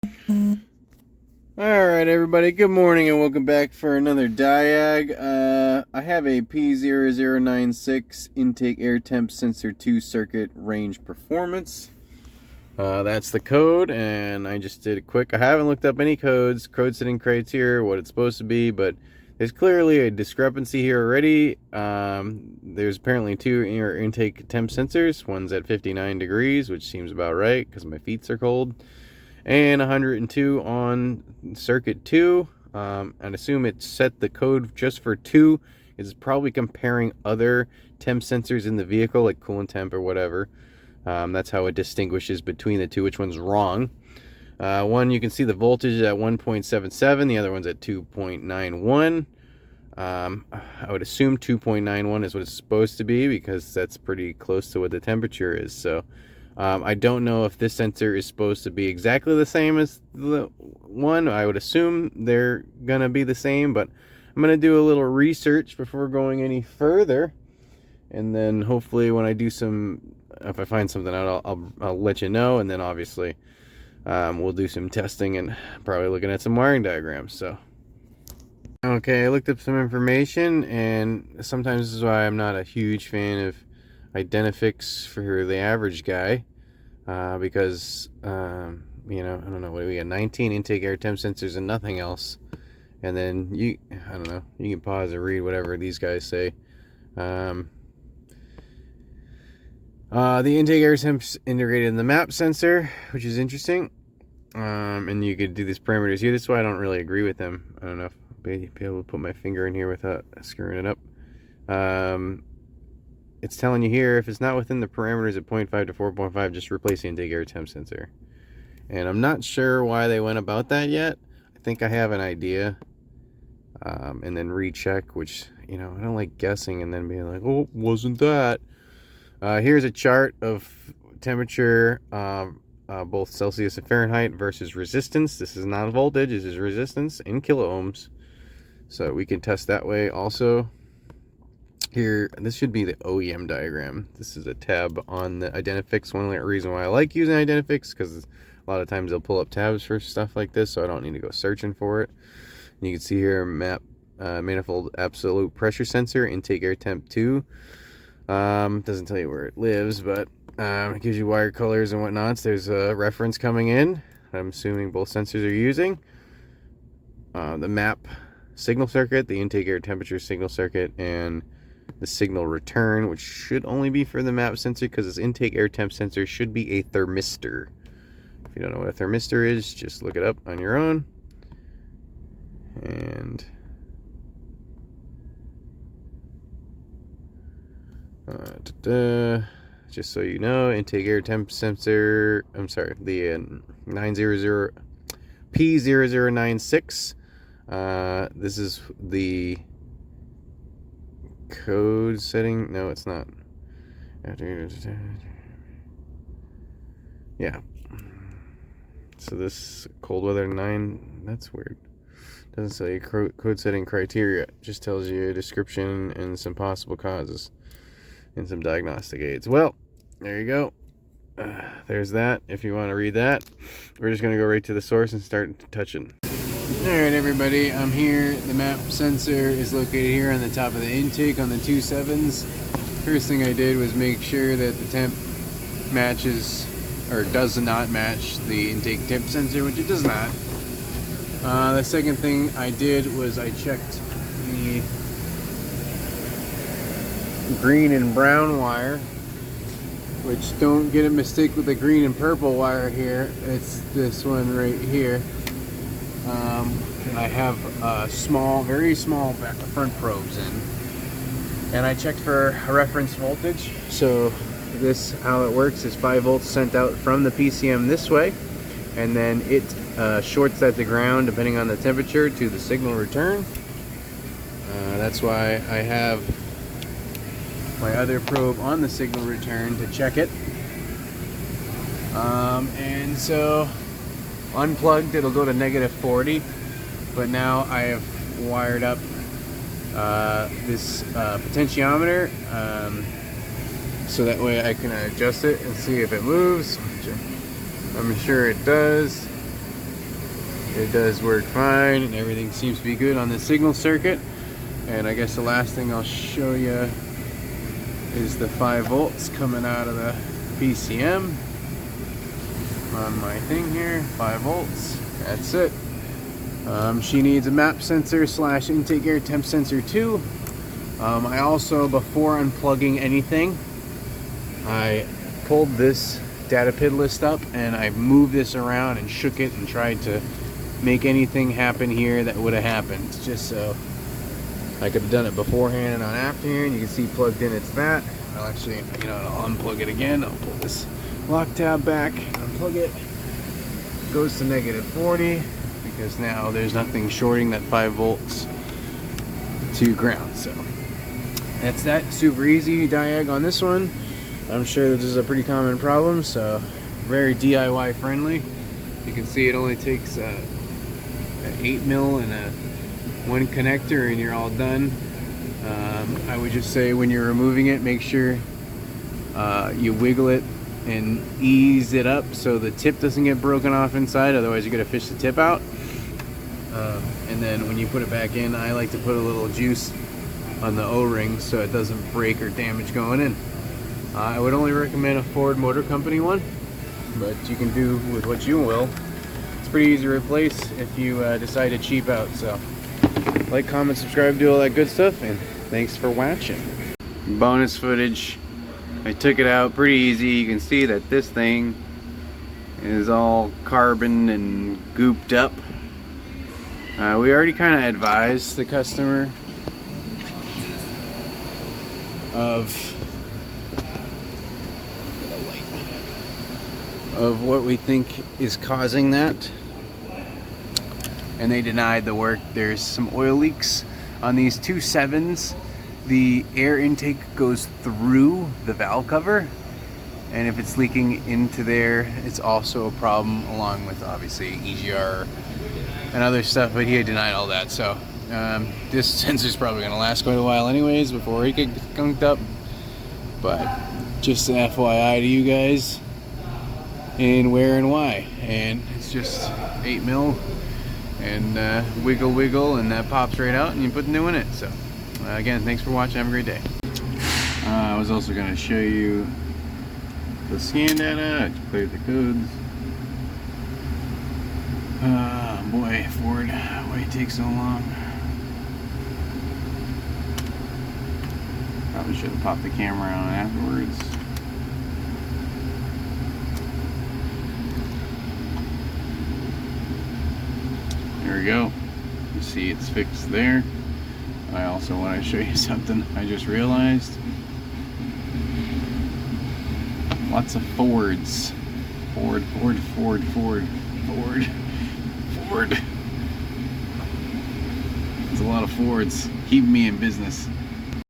Alright everybody, good morning and welcome back for another diag. I have a P0096 intake air temp sensor 2 circuit range performance. That's the code, and I just did it quick. I haven't looked up any codes, code setting criteria, what it's supposed to be, but there's clearly a discrepancy here already. There's apparently two air intake temp sensors. One's at 59 degrees, which seems about right because my feet are cold, and 102 on circuit 2. I'd assume it set the code just for 2. It's probably comparing other temp sensors in the vehicle, like coolant temp or whatever. That's how it distinguishes between the two, which one's wrong. One, you can see the voltage at 1.77, the other one's at 2.91. I would assume 2.91 is what it's supposed to be because that's pretty close to what the temperature is. So I don't know if this sensor is supposed to be exactly the same as the one. I would assume they're gonna be the same, but I'm gonna do a little research before going any further, and then hopefully when I do if I find something out, I'll let you know, and then obviously we'll do some testing and probably looking at some wiring diagrams. So okay, I looked up some information, and sometimes this is why I'm not a huge fan of identifics for the average guy, because you know, I don't know, what do we got, 19 intake air temp sensors and nothing else, and then I don't know, you can pause and read whatever these guys say. The intake air temp's integrated in the map sensor, which is interesting, and you could do these parameters here. This is why I don't really agree with them. I don't know if I'll be able to put my finger in here without screwing it up. It's telling you here, if it's not within the parameters at 0.5 to 4.5, just replace the intake air temp sensor. And I'm not sure why they went about that yet. I think I have an idea. And then recheck, which, you know, I don't like guessing and then being like, oh, wasn't that. Here's a chart of temperature, both Celsius and Fahrenheit versus resistance. This is not voltage, this is resistance in kiloohms. So we can test that way also. Here, this should be the OEM diagram. This is a tab on the Identifix. One reason why I like using Identifix, because a lot of times they'll pull up tabs for stuff like this, so I don't need to go searching for it. And you can see here, map manifold absolute pressure sensor, intake air temp 2. Doesn't tell you where it lives, but it gives you wire colors and whatnots. There's a reference coming in. I'm assuming both sensors are using. The map signal circuit, the intake air temperature signal circuit, and the signal return, which should only be for the map sensor because this intake air temp sensor should be a thermistor. If you don't know what a thermistor is, just look it up on your own. And just so you know, intake air temp sensor, I'm sorry, the 900 P0096. This is the code setting. No, it's not. Yeah. So this cold weather 9, that's weird. Doesn't say code setting criteria. It just tells you a description and some possible causes and some diagnostic aids. Well, there you go. There's that. If you want to read that, we're just going to go right to the source and start touching. Alright everybody, I'm here. The map sensor is located here on the top of the intake on the 2.7s. First thing I did was make sure that the temp matches, or does not match, the intake temp sensor, which it does not. The second thing I did was I checked the green and brown wire, which, don't get a mistake with the green and purple wire here. It's this one right here. And I have small, very small front probes in, and I checked for a reference voltage. So this, how it works, is 5 volts sent out from the PCM this way, and then it shorts at the ground depending on the temperature to the signal return. That's why I have my other probe on the signal return to check it. And so unplugged, it'll go to -40, but now I have wired up this potentiometer, so that way I can adjust it and see if it moves, which I'm sure it does. it does work fine, and everything seems to be good on the signal circuit. And I guess the last thing I'll show you is the 5 volts coming out of the PCM on my thing here. 5 volts, that's it. She needs a map sensor / intake air temp sensor too. I also, before unplugging anything, I pulled this data PID list up and I moved this around and shook it and tried to make anything happen here that would have happened, just so I could have done it beforehand and not afterhand. You can see plugged in, it's that. I'll actually, I'll unplug it again. I'll pull this lock tab back, unplug it. Goes to -40 because now there's nothing shorting that 5 volts to ground. So that's that. Super easy diag on this one. I'm sure this is a pretty common problem, so very DIY friendly. You can see it only takes an 8mm and a 1 connector and you're all done. I would just say when you're removing it, make sure you wiggle it and ease it up so the tip doesn't get broken off inside, otherwise you're going to fish the tip out. And then when you put it back in, I like to put a little juice on the O-ring so it doesn't break or damage going in. I would only recommend a Ford Motor Company one, but you can do with what you will. It's pretty easy to replace if you decide to cheap out. So like, comment, subscribe, do all that good stuff, and thanks for watching. Bonus footage. I took it out pretty easy. You can see that this thing is all carbon and gooped up. We already kind of advised the customer of what we think is causing that, and they denied the work. There's some oil leaks on these 2 7s. The air intake goes through the valve cover, and if it's leaking into there, it's also a problem, along with obviously EGR and other stuff, but he had denied all that. So this sensor's probably going to last quite a while anyways before it gets gunked up, but just an FYI to you guys and where and why. And it's just 8mm and wiggle, and that pops right out and you put the new in it. So again, thanks for watching, have a great day. I was also going to show you the scan data. I cleared the codes. Boy, Ford, why it takes so long? Probably should have popped the camera on afterwards. There we go. You see it's fixed there. I also want to show you something I just realized. Lots of Fords. Ford. There's a lot of Fords. Keeping me in business.